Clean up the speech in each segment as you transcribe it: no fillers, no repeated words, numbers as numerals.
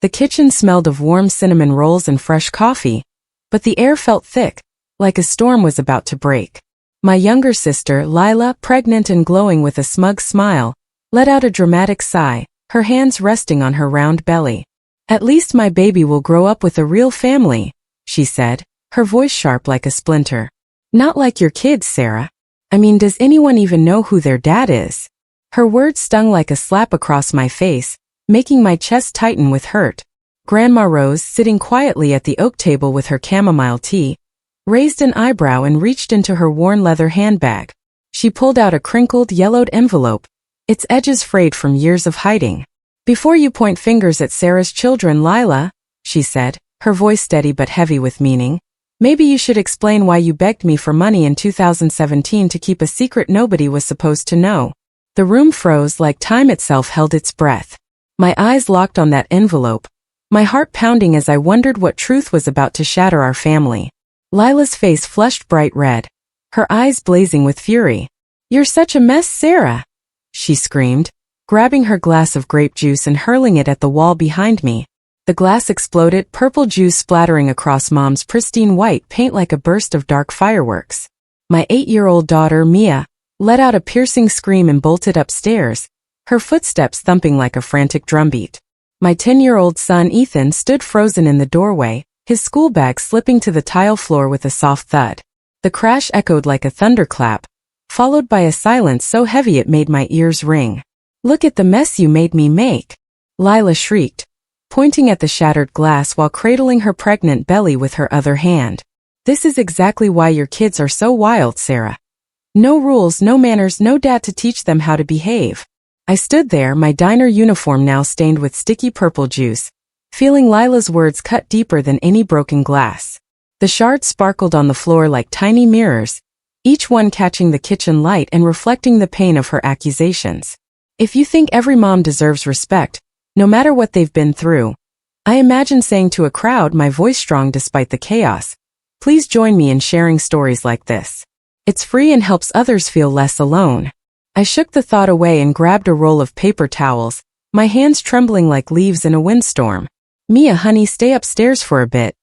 The kitchen smelled of warm cinnamon rolls and fresh coffee, but the air felt thick, like a storm was about to break. My younger sister, Lila, pregnant and glowing with a smug smile, let out a dramatic sigh, her hands resting on her round belly. "At least my baby will grow up with a real family," she said, her voice sharp like a splinter. "Not like your kids, Sarah. I mean, does anyone even know who their dad is?" Her words stung like a slap across my face, making my chest tighten with hurt. Grandma Rose, sitting quietly at the oak table with her chamomile tea, raised an eyebrow and reached into her worn leather handbag. She pulled out a crinkled, yellowed envelope, its edges frayed from years of hiding. "Before you point fingers at Sarah's children, Lila," she said, her voice steady but heavy with meaning, "maybe you should explain why you begged me for money in 2017 to keep a secret nobody was supposed to know." The room froze like time itself held its breath. My eyes locked on that envelope, my heart pounding as I wondered what truth was about to shatter our family. Lila's face flushed bright red, her eyes blazing with fury. "You're such a mess, Sarah," she screamed, grabbing her glass of grape juice and hurling it at the wall behind me. The glass exploded, purple juice splattering across Mom's pristine white paint like a burst of dark fireworks. My 8-year-old daughter, Mia, let out a piercing scream and bolted upstairs, her footsteps thumping like a frantic drumbeat. My 10-year-old son, Ethan, stood frozen in the doorway, his school bag slipping to the tile floor with a soft thud. The crash echoed like a thunderclap, followed by a silence so heavy it made my ears ring. "Look at the mess you made me make," Lila shrieked, pointing at the shattered glass while cradling her pregnant belly with her other hand. "This is exactly why your kids are so wild, Sarah. No rules, no manners, no dad to teach them how to behave." I stood there, my diner uniform now stained with sticky purple juice, feeling Lila's words cut deeper than any broken glass. The shards sparkled on the floor like tiny mirrors, each one catching the kitchen light and reflecting the pain of her accusations. "If you think every mom deserves respect, no matter what they've been through," I imagine saying to a crowd, my voice strong despite the chaos, "please join me in sharing stories like this. It's free and helps others feel less alone." I shook the thought away and grabbed a roll of paper towels, my hands trembling like leaves in a windstorm. "Mia, honey, stay upstairs for a bit,"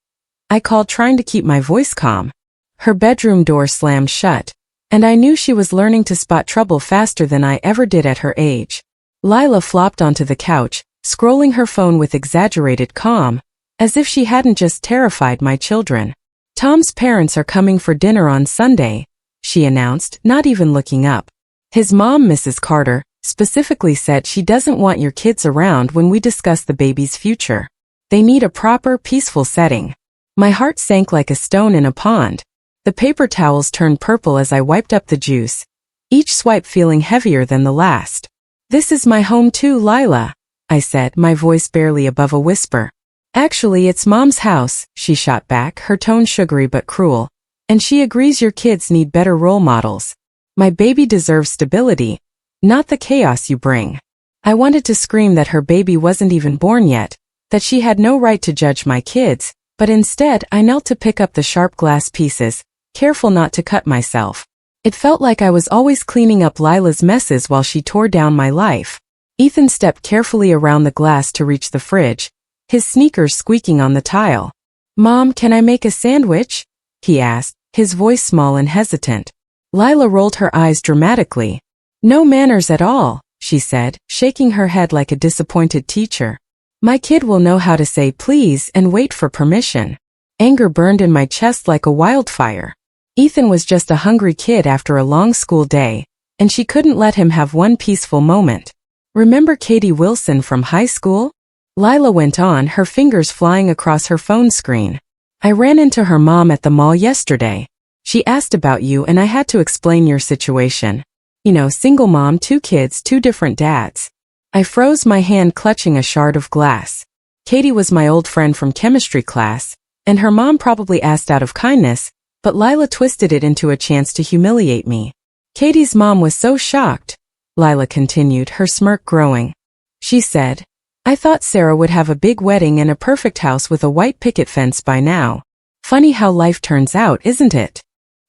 I called, trying to keep my voice calm. Her bedroom door slammed shut, and I knew she was learning to spot trouble faster than I ever did at her age. Lila flopped onto the couch, scrolling her phone with exaggerated calm, as if she hadn't just terrified my children. "Tom's parents are coming for dinner on Sunday," she announced, not even looking up. "His mom, Mrs. Carter, specifically said she doesn't want your kids around when we discuss the baby's future. They need a proper, peaceful setting." My heart sank like a stone in a pond. The paper towels turned purple as I wiped up the juice, each swipe feeling heavier than the last. "This is my home too, Lila," I said, my voice barely above a whisper. "Actually, it's Mom's house," she shot back, her tone sugary but cruel. "And she agrees your kids need better role models. My baby deserves stability, not the chaos you bring." I wanted to scream that her baby wasn't even born yet, that she had no right to judge my kids, but instead I knelt to pick up the sharp glass pieces, careful not to cut myself. It felt like I was always cleaning up Lila's messes while she tore down my life. Ethan stepped carefully around the glass to reach the fridge, his sneakers squeaking on the tile. "Mom, can I make a sandwich?" he asked, his voice small and hesitant. Lila rolled her eyes dramatically. "No manners at all," she said, shaking her head like a disappointed teacher. "My kid will know how to say please and wait for permission." Anger burned in my chest like a wildfire. Ethan was just a hungry kid after a long school day, and she couldn't let him have one peaceful moment. "Remember Katie Wilson from high school?" Lila went on, her fingers flying across her phone screen. "I ran into her mom at the mall yesterday. She asked about you and I had to explain your situation. You know, single mom, 2 kids, 2 different dads." I froze, my hand clutching a shard of glass. Katie was my old friend from chemistry class, and her mom probably asked out of kindness, but Lila twisted it into a chance to humiliate me. "Katie's mom was so shocked," Lila continued, her smirk growing. "She said, I thought Sarah would have a big wedding and a perfect house with a white picket fence by now. Funny how life turns out, isn't it?"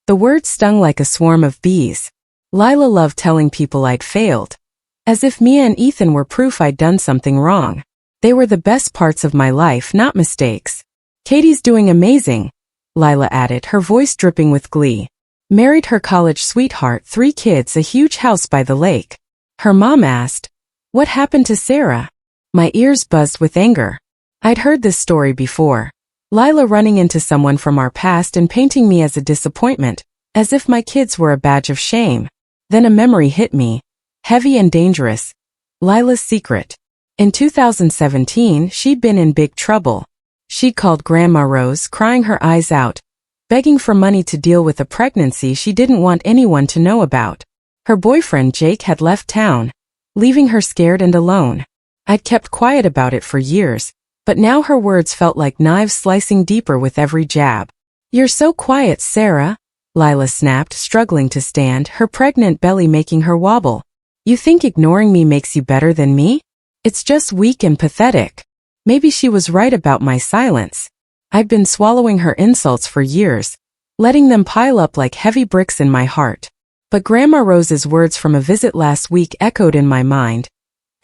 The words stung like a swarm of bees. Lila loved telling people I'd failed, as if Mia and Ethan were proof I'd done something wrong. They were the best parts of my life, not mistakes. Katie's doing amazing, Lila added, her voice dripping with glee. Married her college sweetheart, 3 kids, a huge house by the lake. Her mom asked, "What happened to Sarah?" My ears buzzed with anger. I'd heard this story before. Lila running into someone from our past and painting me as a disappointment, as if my kids were a badge of shame. Then a memory hit me. Heavy and dangerous. Lila's secret. In 2017, she'd been in big trouble. She'd called Grandma Rose, crying her eyes out, begging for money to deal with a pregnancy she didn't want anyone to know about. Her boyfriend Jake had left town, leaving her scared and alone. I'd kept quiet about it for years, but now her words felt like knives slicing deeper with every jab. "You're so quiet, Sarah," Lila snapped, struggling to stand, her pregnant belly making her wobble. "You think ignoring me makes you better than me? It's just weak and pathetic." Maybe she was right about my silence. I'd been swallowing her insults for years, letting them pile up like heavy bricks in my heart. But Grandma Rose's words from a visit last week echoed in my mind.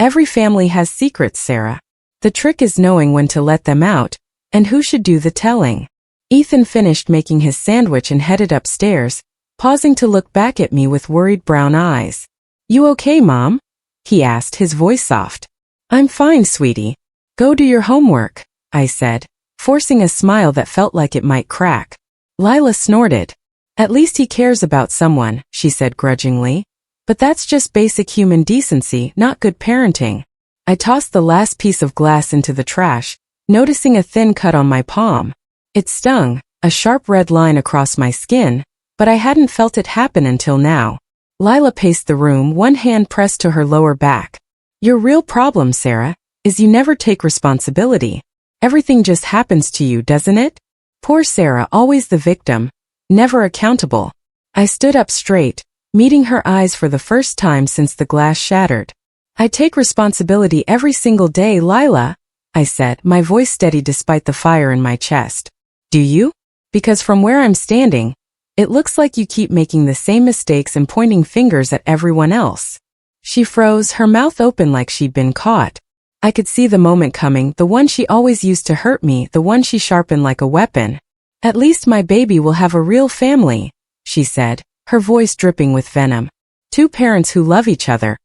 "Every family has secrets, Sarah. The trick is knowing when to let them out, and who should do the telling." Ethan finished making his sandwich and headed upstairs, pausing to look back at me with worried brown eyes. "You okay, Mom?" he asked, his voice soft. "I'm fine, sweetie. Go do your homework," I said, forcing a smile that felt like it might crack. Lila snorted. "At least he cares about someone," she said grudgingly. "But that's just basic human decency, not good parenting." I tossed the last piece of glass into the trash, noticing a thin cut on my palm. It stung, a sharp red line across my skin, but I hadn't felt it happen until now. Lila paced the room, one hand pressed to her lower back. "Your real problem, Sarah, is you never take responsibility. Everything just happens to you, doesn't it? Poor Sarah, always the victim, never accountable." I stood up straight, meeting her eyes for the first time since the glass shattered. "I take responsibility every single day, Lila," I said, my voice steady despite the fire in my chest. "Do you? Because from where I'm standing, it looks like you keep making the same mistakes and pointing fingers at everyone else." She froze, her mouth open like she'd been caught. I could see the moment coming, the one she always used to hurt me, the one she sharpened like a weapon. "At least my baby will have a real family," she said, her voice dripping with venom. "2 parents who love each other.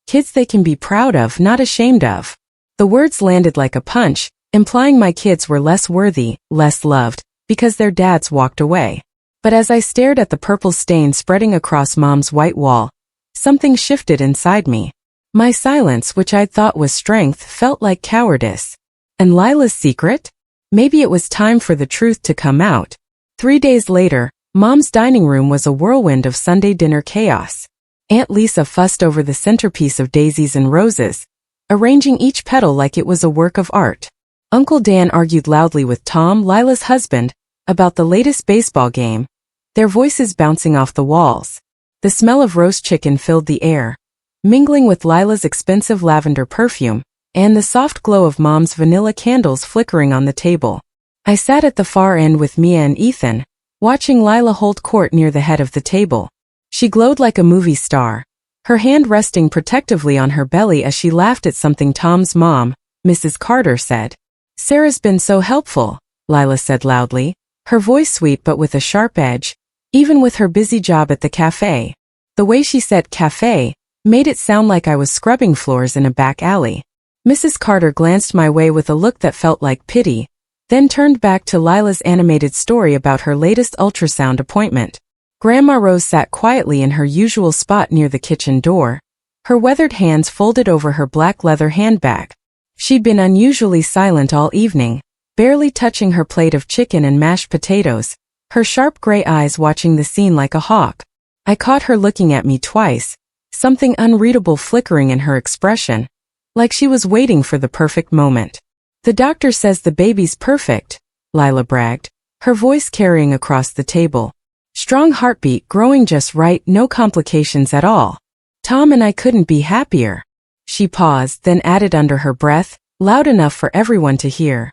Kids they can be proud of, not ashamed of." The words landed like a punch, implying my kids were less worthy, less loved, because their dads walked away. But as I stared at the purple stain spreading across Mom's white wall, something shifted inside me. My silence, which I'd thought was strength, felt like cowardice. And Lila's secret? Maybe it was time for the truth to come out. 3 days later, Mom's dining room was a whirlwind of Sunday dinner chaos. Aunt Lisa fussed over the centerpiece of daisies and roses, arranging each petal like it was a work of art. Uncle Dan argued loudly with Tom, Lila's husband, about the latest baseball game, their voices bouncing off the walls. The smell of roast chicken filled the air, mingling with Lila's expensive lavender perfume, and the soft glow of Mom's vanilla candles flickering on the table. I sat at the far end with Mia and Ethan, watching Lila hold court near the head of the table. She glowed like a movie star, her hand resting protectively on her belly as she laughed at something Tom's mom, Mrs. Carter, said. "Sarah's been so helpful," Lila said loudly, her voice sweet but with a sharp edge, even with her busy job at the cafe. The way she said cafe made it sound like I was scrubbing floors in a back alley. Mrs. Carter glanced my way with a look that felt like pity, then turned back to Lila's animated story about her latest ultrasound appointment. Grandma Rose sat quietly in her usual spot near the kitchen door, her weathered hands folded over her black leather handbag. She'd been unusually silent all evening, barely touching her plate of chicken and mashed potatoes, her sharp gray eyes watching the scene like a hawk. I caught her looking at me twice, something unreadable flickering in her expression, like she was waiting for the perfect moment. "The doctor says the baby's perfect," Lila bragged, her voice carrying across the table. "Strong heartbeat, growing just right, no complications at all. Tom and I couldn't be happier." She paused, then added under her breath, loud enough for everyone to hear.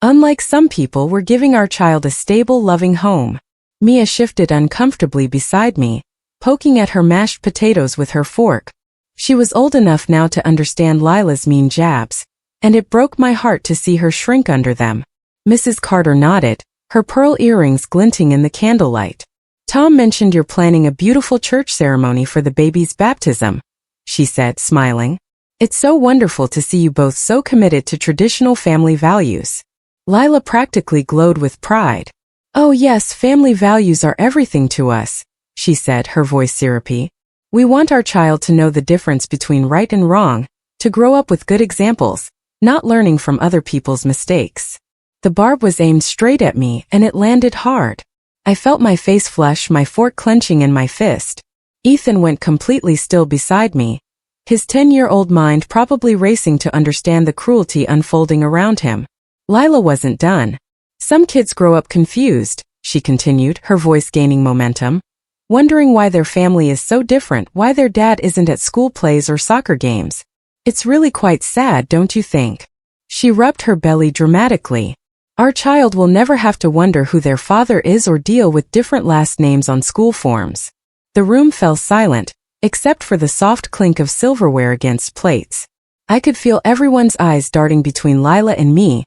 "Unlike some people, we're giving our child a stable, loving home." Mia shifted uncomfortably beside me, poking at her mashed potatoes with her fork. She was old enough now to understand Lila's mean jabs, and it broke my heart to see her shrink under them. Mrs. Carter nodded, her pearl earrings glinting in the candlelight. Tom mentioned you're planning a beautiful church ceremony for the baby's baptism, she said, smiling. It's so wonderful to see you both so committed to traditional family values. Lila practically glowed with pride. Oh yes, family values are everything to us, she said, her voice syrupy. We want our child to know the difference between right and wrong, to grow up with good examples, not learning from other people's mistakes. The barb was aimed straight at me and it landed hard. I felt my face flush, my fork clenching in my fist. Ethan went completely still beside me, his 10-year-old mind probably racing to understand the cruelty unfolding around him. Lila wasn't done. Some kids grow up confused, she continued, her voice gaining momentum, wondering why their family is so different, why their dad isn't at school plays or soccer games. It's really quite sad, don't you think? She rubbed her belly dramatically. Our child will never have to wonder who their father is or deal with different last names on school forms. The room fell silent, except for the soft clink of silverware against plates. I could feel everyone's eyes darting between Lila and me,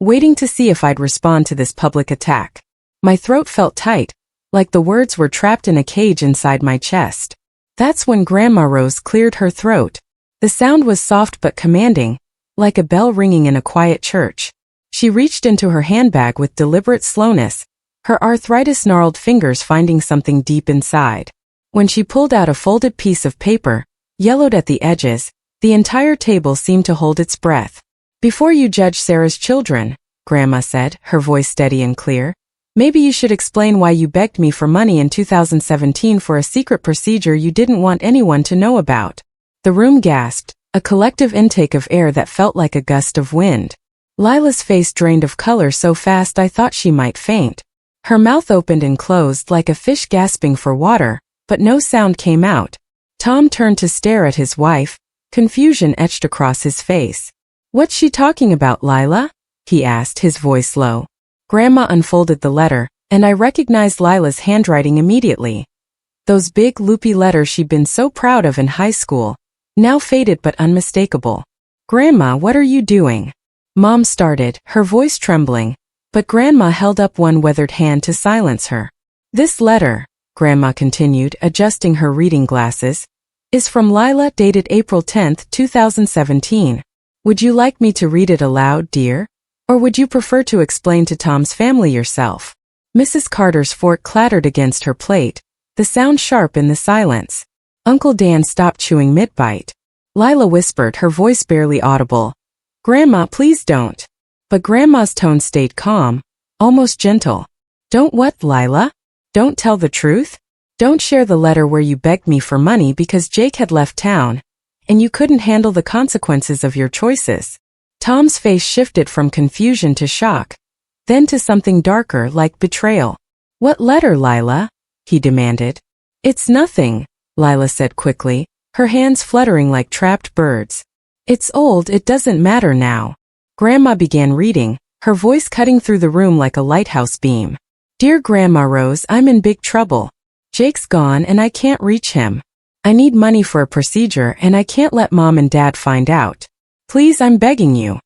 waiting to see if I'd respond to this public attack. My throat felt tight, like the words were trapped in a cage inside my chest. That's when Grandma Rose cleared her throat. The sound was soft but commanding, like a bell ringing in a quiet church. She reached into her handbag with deliberate slowness, her arthritis-gnarled fingers finding something deep inside. When she pulled out a folded piece of paper, yellowed at the edges, the entire table seemed to hold its breath. Before you judge Sarah's children, Grandma said, her voice steady and clear, maybe you should explain why you begged me for money in 2017 for a secret procedure you didn't want anyone to know about. The room gasped, a collective intake of air that felt like a gust of wind. Lila's face drained of color so fast I thought she might faint. Her mouth opened and closed like a fish gasping for water, but no sound came out. Tom turned to stare at his wife, confusion etched across his face. What's she talking about, Lila? He asked, his voice low. Grandma unfolded the letter, and I recognized Lila's handwriting immediately. Those big, loopy letters she'd been so proud of in high school, now faded but unmistakable. Grandma, what are you doing? Mom started, her voice trembling, but Grandma held up one weathered hand to silence her. This letter, Grandma continued, adjusting her reading glasses, is from Lila, dated April 10, 2017. Would you like me to read it aloud, dear? Or would you prefer to explain to Tom's family yourself? Mrs. Carter's fork clattered against her plate, the sound sharp in the silence. Uncle Dan stopped chewing mid-bite. Lila whispered, her voice barely audible. Grandma, please don't. But Grandma's tone stayed calm, almost gentle. Don't what, Lila? Don't tell the truth? Don't share the letter where you begged me for money because Jake had left town, and you couldn't handle the consequences of your choices. Tom's face shifted from confusion to shock, then to something darker like betrayal. What letter, Lila? He demanded. It's nothing, Lila said quickly, her hands fluttering like trapped birds. It's old, it doesn't matter now. Grandma began reading, her voice cutting through the room like a lighthouse beam. Dear Grandma Rose, I'm in big trouble. Jake's gone and I can't reach him. I need money for a procedure and I can't let Mom and Dad find out. Please, I'm begging you.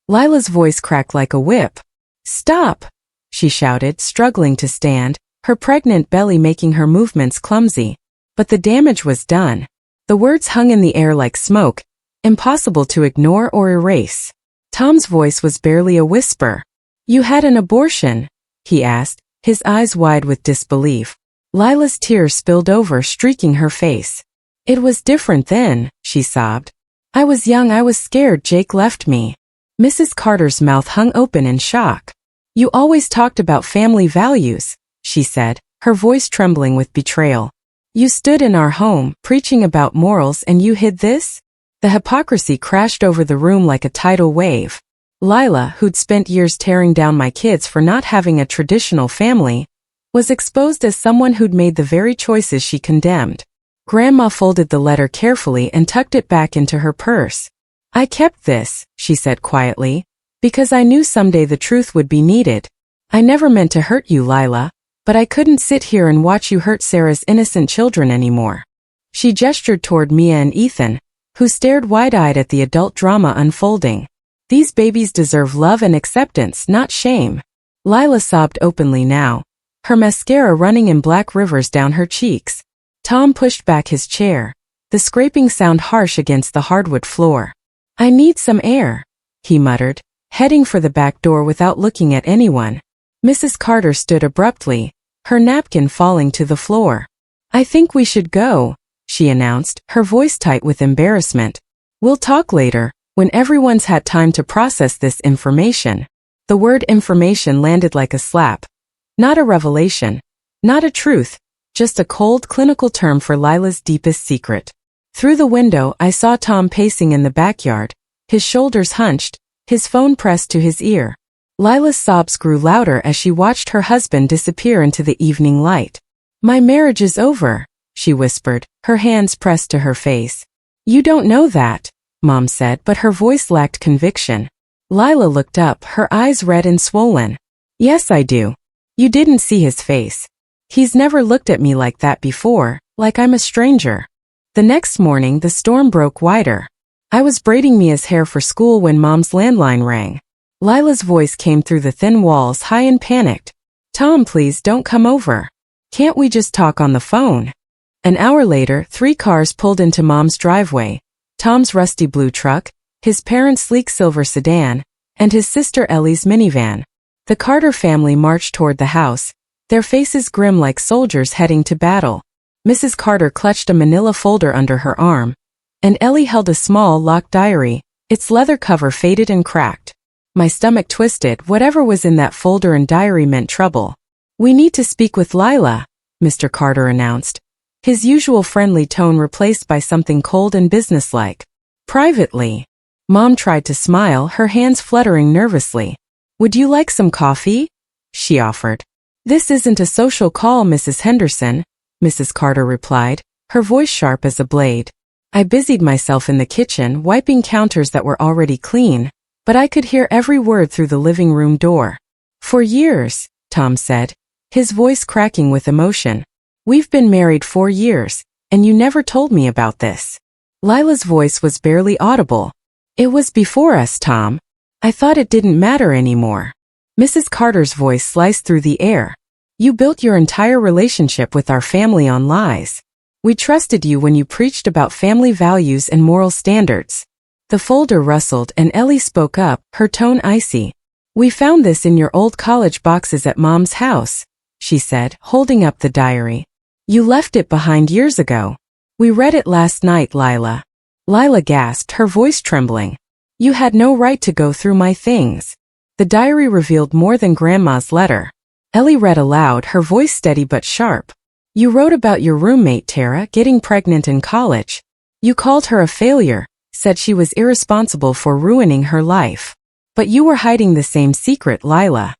Lila's voice cracked like a whip. Stop, she shouted, struggling to stand, her pregnant belly making her movements clumsy. But the damage was done. The words hung in the air like smoke, impossible to ignore or erase. Tom's voice was barely a whisper. You had an abortion? He asked, his eyes wide with disbelief. Lila's tears spilled over, streaking her face. It was different then, she sobbed. I was young, I was scared, Jake left me. Mrs. Carter's mouth hung open in shock. You always talked about family values, she said, her voice trembling with betrayal. You stood in our home, preaching about morals, and you hid this? The hypocrisy crashed over the room like a tidal wave. Lila, who'd spent years tearing down my kids for not having a traditional family, was exposed as someone who'd made the very choices she condemned. Grandma folded the letter carefully and tucked it back into her purse. I kept this, she said quietly, because I knew someday the truth would be needed. I never meant to hurt you, Lila, but I couldn't sit here and watch you hurt Sarah's innocent children anymore. She gestured toward Mia and Ethan, who stared wide-eyed at the adult drama unfolding. These babies deserve love and acceptance, not shame. Lila sobbed openly now, her mascara running in black rivers down her cheeks. Tom pushed back his chair, the scraping sound harsh against the hardwood floor. I need some air, he muttered, heading for the back door without looking at anyone. Mrs. Carter stood abruptly, her napkin falling to the floor. I think we should go, she announced, her voice tight with embarrassment. We'll talk later, when everyone's had time to process this information. The word information landed like a slap. Not a revelation, not a truth, just a cold clinical term for Lila's deepest secret. Through the window I saw Tom pacing in the backyard, his shoulders hunched, his phone pressed to his ear. Lila's sobs grew louder as she watched her husband disappear into the evening light. My marriage is over, she whispered, her hands pressed to her face. You don't know that, Mom said, but her voice lacked conviction. Lila looked up, her eyes red and swollen. Yes, I do. You didn't see his face. He's never looked at me like that before, like I'm a stranger. The next morning the storm broke wider. I was braiding Mia's hair for school when Mom's landline rang. Lila's voice came through the thin walls, high and panicked. Tom, please don't come over. Can't we just talk on the phone? An hour later, 3 cars pulled into Mom's driveway. Tom's rusty blue truck, his parents' sleek silver sedan, and his sister Ellie's minivan. The Carter family marched toward the house, their faces grim like soldiers heading to battle. Mrs. Carter clutched a manila folder under her arm, and Ellie held a small locked diary, its leather cover faded and cracked. My stomach twisted, whatever was in that folder and diary meant trouble. We need to speak with Lila, Mr. Carter announced, his usual friendly tone replaced by something cold and businesslike. Privately. Mom tried to smile, her hands fluttering nervously. Would you like some coffee? She offered. This isn't a social call, Mrs. Henderson, Mrs. Carter replied, her voice sharp as a blade. I busied myself in the kitchen, wiping counters that were already clean, but I could hear every word through the living room door. For years, Tom said, his voice cracking with emotion. We've been married 4 years, and you never told me about this. Lila's voice was barely audible. It was before us, Tom. I thought it didn't matter anymore. Mrs. Carter's voice sliced through the air. You built your entire relationship with our family on lies. We trusted you when you preached about family values and moral standards. The folder rustled and Ellie spoke up, her tone icy. We found this in your old college boxes at Mom's house, she said, holding up the diary. You left it behind years ago. We read it last night, Lila. Lila gasped, her voice trembling. You had no right to go through my things. The diary revealed more than Grandma's letter. Ellie read aloud, her voice steady but sharp. You wrote about your roommate Tara getting pregnant in college. You called her a failure, said she was irresponsible for ruining her life. But you were hiding the same secret, Lila.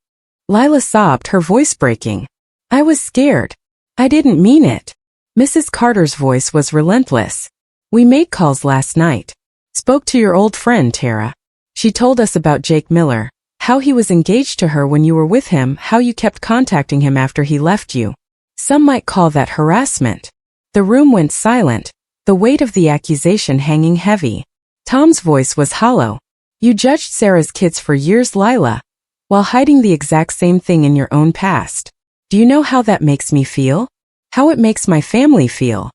Lila sobbed, her voice breaking. I was scared. I didn't mean it. Mrs. Carter's voice was relentless. We made calls last night. Spoke to your old friend, Tara. She told us about Jake Miller, how he was engaged to her when you were with him, how you kept contacting him after he left you. Some might call that harassment. The room went silent, the weight of the accusation hanging heavy. Tom's voice was hollow. You judged Sarah's kids for years, Lila, while hiding the exact same thing in your own past. Do you know how that makes me feel? How it makes my family feel?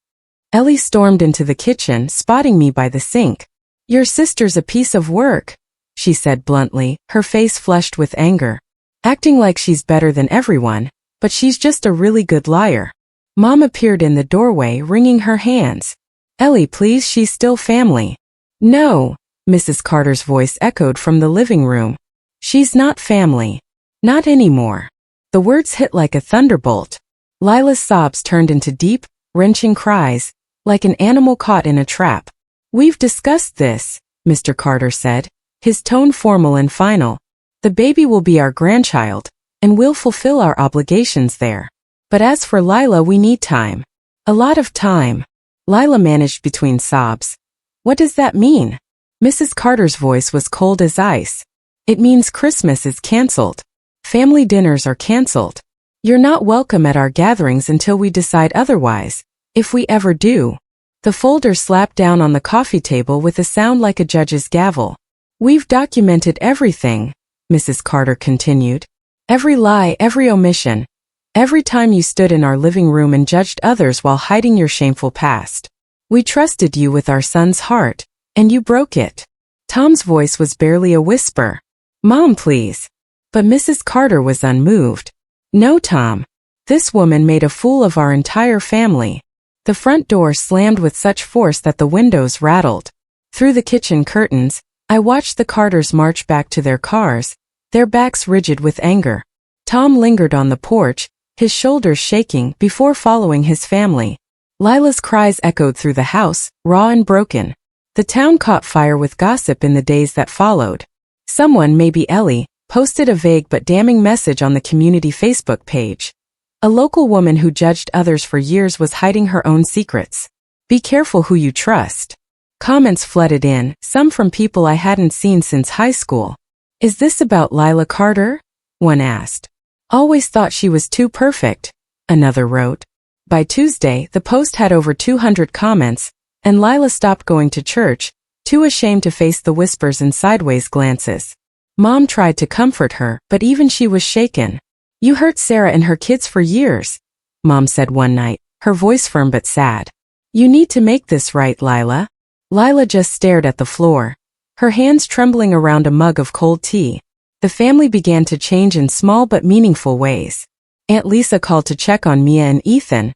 Ellie stormed into the kitchen, spotting me by the sink. Your sister's a piece of work, she said bluntly, her face flushed with anger. Acting like she's better than everyone, but she's just a really good liar. Mom appeared in the doorway, wringing her hands. Ellie, please, she's still family. No, Mrs. Carter's voice echoed from the living room. She's not family. Not anymore. The words hit like a thunderbolt. Lila's sobs turned into deep, wrenching cries, like an animal caught in a trap. We've discussed this, Mr. Carter said, his tone formal and final. The baby will be our grandchild, and we'll fulfill our obligations there. But as for Lila, we need time. A lot of time. Lila managed between sobs. What does that mean? Mrs. Carter's voice was cold as ice. It means Christmas is canceled. Family dinners are canceled. You're not welcome at our gatherings until we decide otherwise, if we ever do. The folder slapped down on the coffee table with a sound like a judge's gavel. We've documented everything, Mrs. Carter continued. Every lie, every omission. Every time you stood in our living room and judged others while hiding your shameful past. We trusted you with our son's heart, and you broke it. Tom's voice was barely a whisper. Mom, please. But Mrs. Carter was unmoved. No, Tom. This woman made a fool of our entire family. The front door slammed with such force that the windows rattled. Through the kitchen curtains, I watched the Carters march back to their cars, their backs rigid with anger. Tom lingered on the porch, his shoulders shaking before following his family. Lila's cries echoed through the house, raw and broken. The town caught fire with gossip in the days that followed. Someone, maybe Ellie, posted a vague but damning message on the community Facebook page. A local woman who judged others for years was hiding her own secrets. Be careful who you trust. Comments flooded in, some from people I hadn't seen since high school. Is this about Lila Carter? One asked. Always thought she was too perfect, another wrote. By Tuesday, the post had over 200 comments, and Lila stopped going to church, too ashamed to face the whispers and sideways glances. Mom tried to comfort her, but even she was shaken. You hurt Sarah and her kids for years, Mom said one night, her voice firm but sad. You need to make this right, Lila. Lila just stared at the floor, her hands trembling around a mug of cold tea. The family began to change in small but meaningful ways. Aunt Lisa called to check on Mia and Ethan,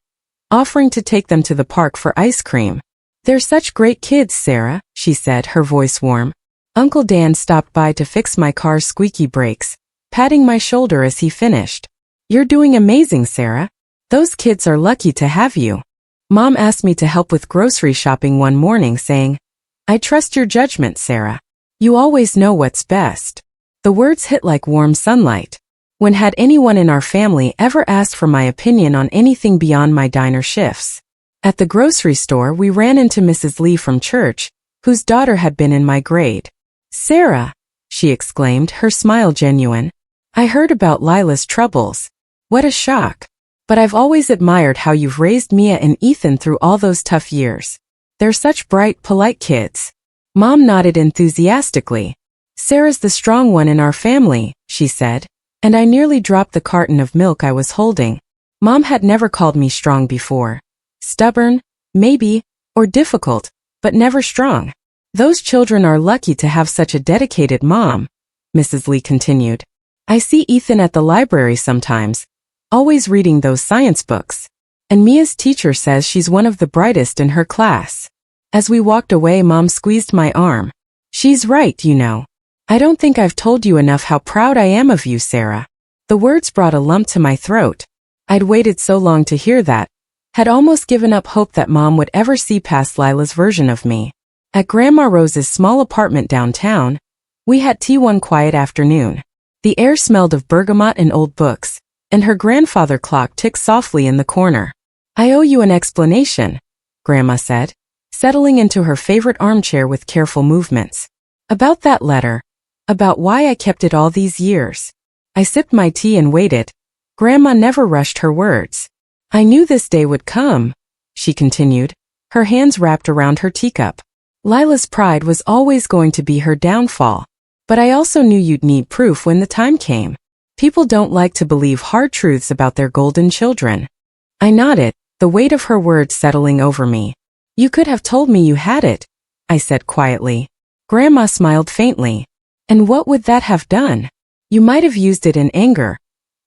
offering to take them to the park for ice cream. They're such great kids, Sarah, she said, her voice warm. Uncle Dan stopped by to fix my car's squeaky brakes, patting my shoulder as he finished. You're doing amazing, Sarah. Those kids are lucky to have you. Mom asked me to help with grocery shopping one morning, saying, I trust your judgment, Sarah. You always know what's best. The words hit like warm sunlight. When had anyone in our family ever asked for my opinion on anything beyond my diner shifts? At the grocery store, we ran into Mrs. Lee from church, whose daughter had been in my grade. Sarah, she exclaimed, her smile genuine. I heard about Lila's troubles. What a shock. But I've always admired how you've raised Mia and Ethan through all those tough years. They're such bright, polite kids. Mom nodded enthusiastically. Sarah's the strong one in our family, she said, and I nearly dropped the carton of milk I was holding. Mom had never called me strong before. Stubborn, maybe, or difficult, but never strong. Those children are lucky to have such a dedicated mom, Mrs. Lee continued. I see Ethan at the library sometimes, always reading those science books. And Mia's teacher says she's one of the brightest in her class. As we walked away, Mom squeezed my arm. She's right, you know. I don't think I've told you enough how proud I am of you, Sarah. The words brought a lump to my throat. I'd waited so long to hear that, had almost given up hope that Mom would ever see past Lila's version of me. At Grandma Rose's small apartment downtown, we had tea one quiet afternoon. The air smelled of bergamot and old books, and her grandfather clock ticked softly in the corner. I owe you an explanation, Grandma said, settling into her favorite armchair with careful movements. About that letter. About why I kept it all these years. I sipped my tea and waited. Grandma never rushed her words. I knew this day would come, she continued, her hands wrapped around her teacup. Lila's pride was always going to be her downfall. But I also knew you'd need proof when the time came. People don't like to believe hard truths about their golden children. I nodded, the weight of her words settling over me. You could have told me you had it, I said quietly. Grandma smiled faintly. And what would that have done? You might have used it in anger,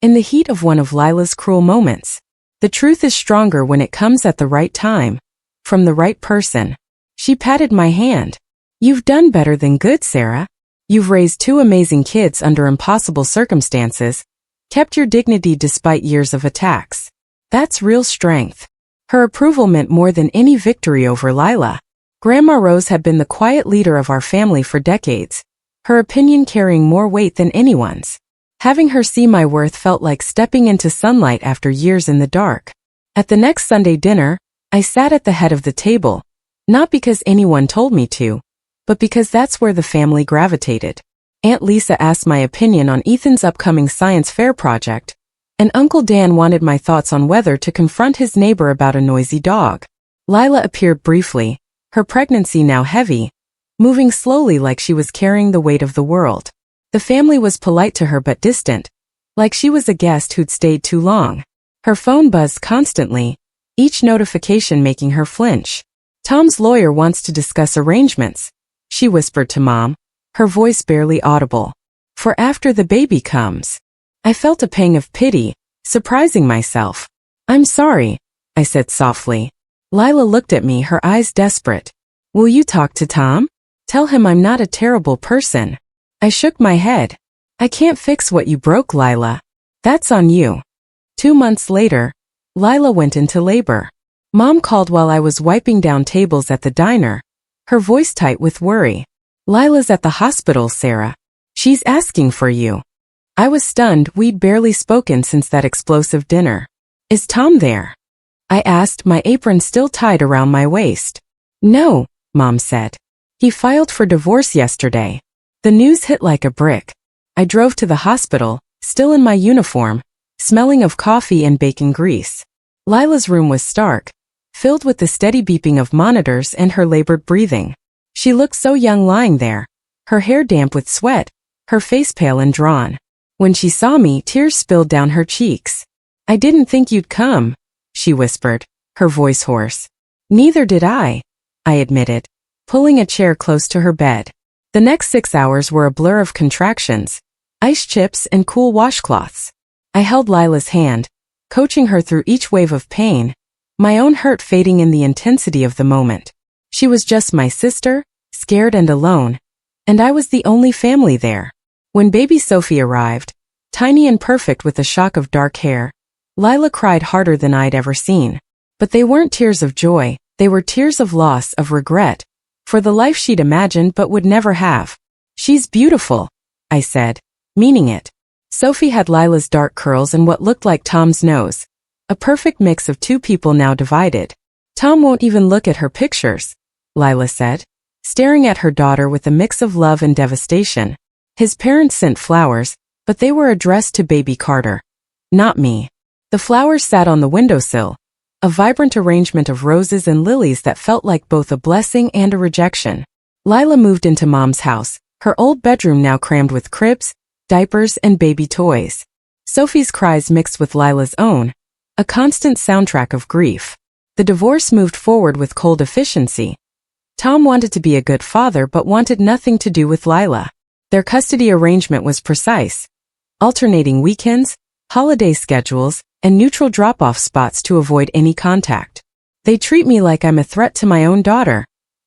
in the heat of one of Lila's cruel moments. The truth is stronger when it comes at the right time, from the right person. She patted my hand. You've done better than good, Sarah. You've raised two amazing kids under impossible circumstances, kept your dignity despite years of attacks. That's real strength. Her approval meant more than any victory over Lila. Grandma Rose had been the quiet leader of our family for decades, her opinion carrying more weight than anyone's. Having her see my worth felt like stepping into sunlight after years in the dark. At the next Sunday dinner, I sat at the head of the table, not because anyone told me to, but because that's where the family gravitated. Aunt Lisa asked my opinion on Ethan's upcoming science fair project, and Uncle Dan wanted my thoughts on whether to confront his neighbor about a noisy dog. Lila appeared briefly, her pregnancy now heavy, moving slowly like she was carrying the weight of the world. The family was polite to her but distant, like she was a guest who'd stayed too long. Her phone buzzed constantly, each notification making her flinch. Tom's lawyer wants to discuss arrangements, she whispered to Mom, her voice barely audible. For after the baby comes. I felt a pang of pity, surprising myself. I'm sorry, I said softly. Lila looked at me, her eyes desperate. Will you talk to Tom? Tell him I'm not a terrible person. I shook my head. I can't fix what you broke, Lila. That's on you. 2 months later, Lila went into labor. Mom called while I was wiping down tables at the diner, her voice tight with worry. Lila's at the hospital, Sarah. She's asking for you. I was stunned. We'd barely spoken since that explosive dinner. Is Tom there? I asked, my apron still tied around my waist. No, Mom said. He filed for divorce yesterday. The news hit like a brick. I drove to the hospital, still in my uniform, smelling of coffee and bacon grease. Lila's room was stark, filled with the steady beeping of monitors and her labored breathing. She looked so young lying there, her hair damp with sweat, her face pale and drawn. When she saw me, tears spilled down her cheeks. I didn't think you'd come, she whispered, her voice hoarse. Neither did I admitted, pulling a chair close to her bed. The next 6 hours were a blur of contractions, ice chips and cool washcloths. I held Lila's hand, coaching her through each wave of pain, my own hurt fading in the intensity of the moment. She was just my sister, scared and alone, and I was the only family there. When baby Sophie arrived, tiny and perfect with a shock of dark hair, Lila cried harder than I'd ever seen. But they weren't tears of joy, they were tears of loss, of regret, for the life she'd imagined but would never have. She's beautiful, I said, meaning it. Sophie had Lila's dark curls and what looked like Tom's nose, a perfect mix of two people now divided. Tom won't even look at her pictures, Lila said, staring at her daughter with a mix of love and devastation. His parents sent flowers, but they were addressed to baby Carter, not me. The flowers sat on the windowsill, a vibrant arrangement of roses and lilies that felt like both a blessing and a rejection. Lila moved into Mom's house, her old bedroom now crammed with cribs, diapers and baby toys. Sophie's cries mixed with Lila's own, a constant soundtrack of grief. The divorce moved forward with cold efficiency. Tom wanted to be a good father but wanted nothing to do with Lila. Their custody arrangement was precise, alternating weekends, holiday schedules, and neutral drop-off spots to avoid any contact. They treat me like I'm a threat to my own daughter,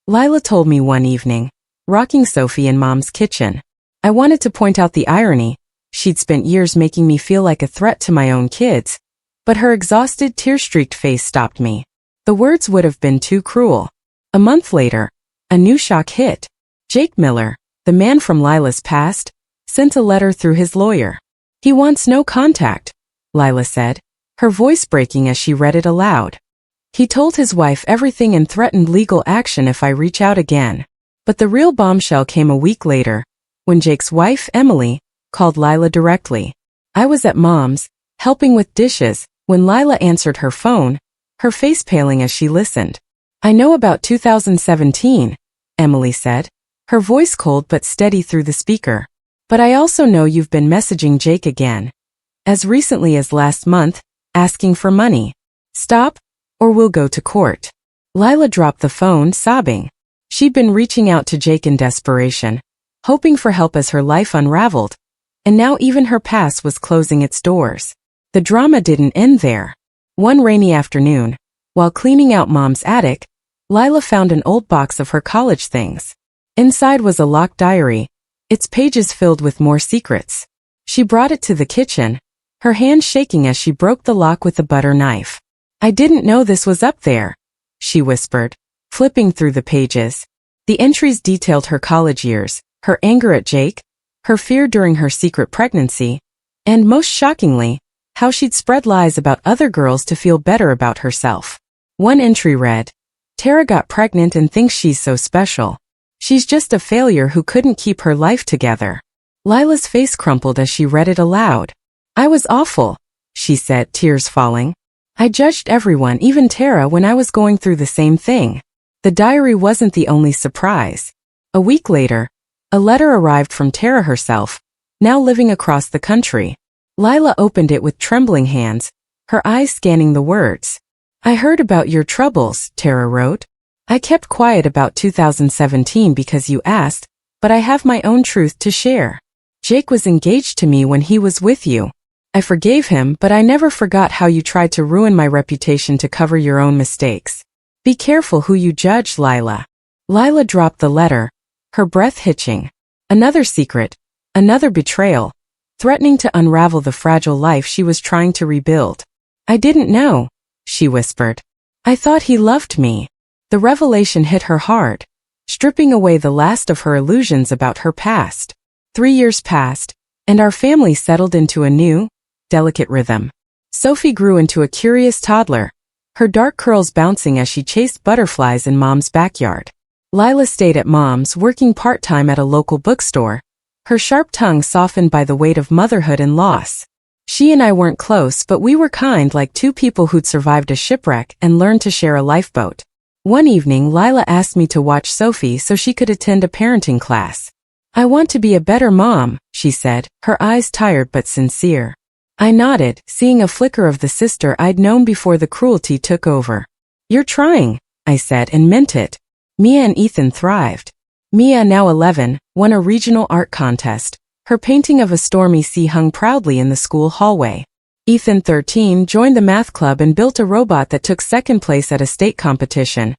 Lila told me one evening, rocking Sophie in Mom's kitchen. I wanted to point out the irony. She'd spent years making me feel like a threat to my own kids, but her exhausted, tear-streaked face stopped me. The words would have been too cruel. A month later, a new shock hit. Jake Miller, the man from Lila's past, sent a letter through his lawyer. He wants no contact, Lila said, her voice breaking as she read it aloud. He told his wife everything and threatened legal action if I reach out again. But the real bombshell came a week later, when Jake's wife, Emily, called Lila directly. I was at Mom's, helping with dishes, when Lila answered her phone, her face paling as she listened. I know about 2017, Emily said, her voice cold but steady through the speaker. But I also know you've been messaging Jake again. As recently as last month, asking for money. Stop, or we'll go to court. Lila dropped the phone, sobbing. She'd been reaching out to Jake in desperation, hoping for help as her life unraveled, and now even her past was closing its doors. The drama didn't end there. One rainy afternoon, while cleaning out Mom's attic, Lila found an old box of her college things. Inside was a locked diary, its pages filled with more secrets. She brought it to the kitchen, her hand shaking as she broke the lock with a butter knife. I didn't know this was up there, she whispered, flipping through the pages. The entries detailed her college years, her anger at Jake, her fear during her secret pregnancy, and most shockingly, how she'd spread lies about other girls to feel better about herself. One entry read, Tara got pregnant and thinks she's so special. She's just a failure who couldn't keep her life together. Lila's face crumpled as she read it aloud. I was awful, she said, tears falling. I judged everyone, even Tara, when I was going through the same thing. The diary wasn't the only surprise. A week later, a letter arrived from Tara herself, now living across the country. Lila opened it with trembling hands, her eyes scanning the words. I heard about your troubles, Tara wrote. I kept quiet about 2017 because you asked, but I have my own truth to share. Jake was engaged to me when he was with you. I forgave him, but I never forgot how you tried to ruin my reputation to cover your own mistakes. Be careful who you judge, Lila. Lila dropped the letter, her breath hitching. Another secret, another betrayal, threatening to unravel the fragile life she was trying to rebuild. I didn't know, she whispered. I thought he loved me. The revelation hit her hard, stripping away the last of her illusions about her past. 3 years passed, and our family settled into a new, delicate rhythm. Sophie grew into a curious toddler, her dark curls bouncing as she chased butterflies in Mom's backyard. Lila stayed at Mom's, working part-time at a local bookstore, her sharp tongue softened by the weight of motherhood and loss. She and I weren't close, but we were kind, like two people who'd survived a shipwreck and learned to share a lifeboat. One evening, Lila asked me to watch Sophie so she could attend a parenting class. I want to be a better mom, she said, her eyes tired but sincere. I nodded, seeing a flicker of the sister I'd known before the cruelty took over. You're trying, I said, and meant it. Mia and Ethan thrived. Mia, now 11, won a regional art contest. Her painting of a stormy sea hung proudly in the school hallway. Ethan, 13, joined the math club and built a robot that took second place at a state competition,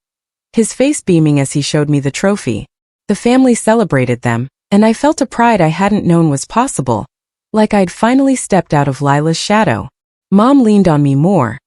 his face beaming as he showed me the trophy. The family celebrated them, and I felt a pride I hadn't known was possible, like I'd finally stepped out of Lila's shadow. Mom leaned on me more,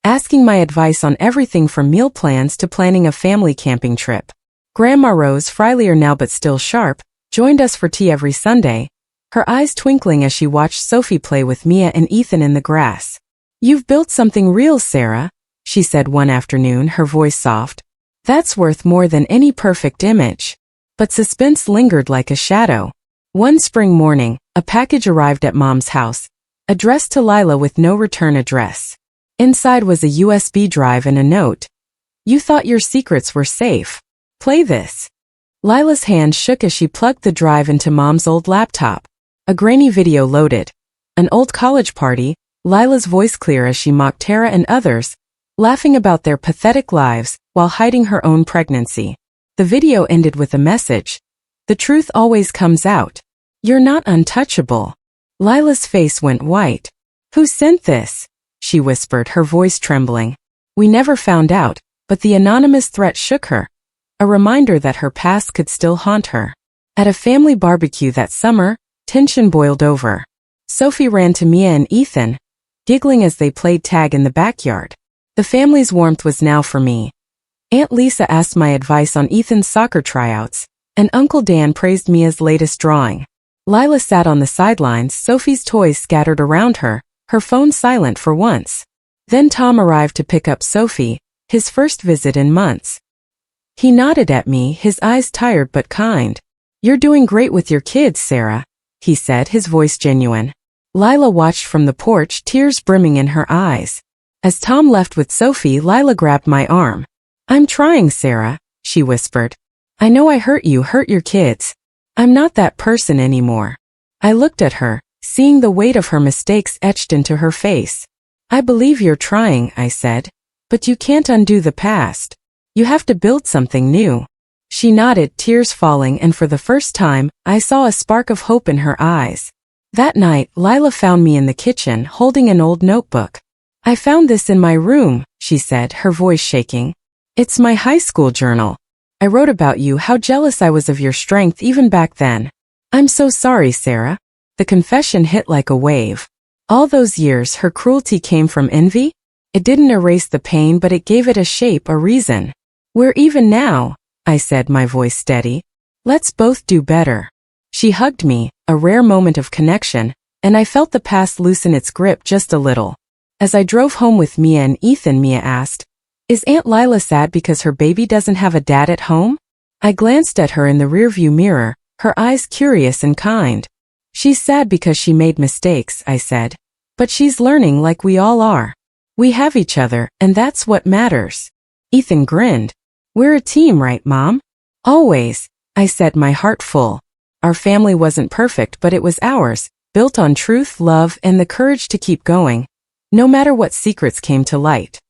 asking my advice on everything from meal plans to planning a family camping trip. Grandma Rose, frilier now but still sharp, joined us for tea every Sunday, her eyes twinkling as she watched Sophie play with Mia and Ethan in the grass. You've built something real, Sarah, she said one afternoon, her voice soft. That's worth more than any perfect image. But suspense lingered like a shadow. One spring morning, a package arrived at Mom's house, addressed to Lila with no return address. Inside was a USB drive and a note. You thought your secrets were safe. Play this. Lila's hand shook as she plugged the drive into Mom's old laptop. A grainy video loaded. An old college party, Lila's voice clear as she mocked Tara and others, laughing about their pathetic lives while hiding her own pregnancy. The video ended with a message. The truth always comes out. You're not untouchable. Lila's face went white. Who sent this? She whispered, her voice trembling. We never found out, but the anonymous threat shook her, a reminder that her past could still haunt her. At a family barbecue that summer, tension boiled over. Sophie ran to Mia and Ethan, giggling as they played tag in the backyard. The family's warmth was now for me. Aunt Lisa asked my advice on Ethan's soccer tryouts, and Uncle Dan praised Mia's latest drawing. Lila sat on the sidelines, Sophie's toys scattered around her, her phone silent for once. Then Tom arrived to pick up Sophie, his first visit in months. He nodded at me, his eyes tired but kind. You're doing great with your kids, Sarah, he said, his voice genuine. Lila watched from the porch, tears brimming in her eyes. As Tom left with Sophie, Lila grabbed my arm. I'm trying, Sarah, she whispered. I know I hurt your kids. I'm not that person anymore. I looked at her, seeing the weight of her mistakes etched into her face. I believe you're trying, I said. But you can't undo the past. You have to build something new. She nodded, tears falling, and for the first time, I saw a spark of hope in her eyes. That night, Lila found me in the kitchen, holding an old notebook. I found this in my room, she said, her voice shaking. It's my high school journal. I wrote about you, how jealous I was of your strength even back then. I'm so sorry, Sarah. The confession hit like a wave. All those years, her cruelty came from envy? It didn't erase the pain, but it gave it a shape, a reason. We're even now, I said, my voice steady. Let's both do better. She hugged me, a rare moment of connection, and I felt the past loosen its grip just a little. As I drove home with Mia and Ethan, Mia asked, Is Aunt Lila sad because her baby doesn't have a dad at home? I glanced at her in the rearview mirror, her eyes curious and kind. She's sad because she made mistakes, I said. But she's learning like we all are. We have each other, and that's what matters. Ethan grinned. We're a team, right, Mom? Always, I said, my heart full. Our family wasn't perfect, but it was ours, built on truth, love, and the courage to keep going, no matter what secrets came to light.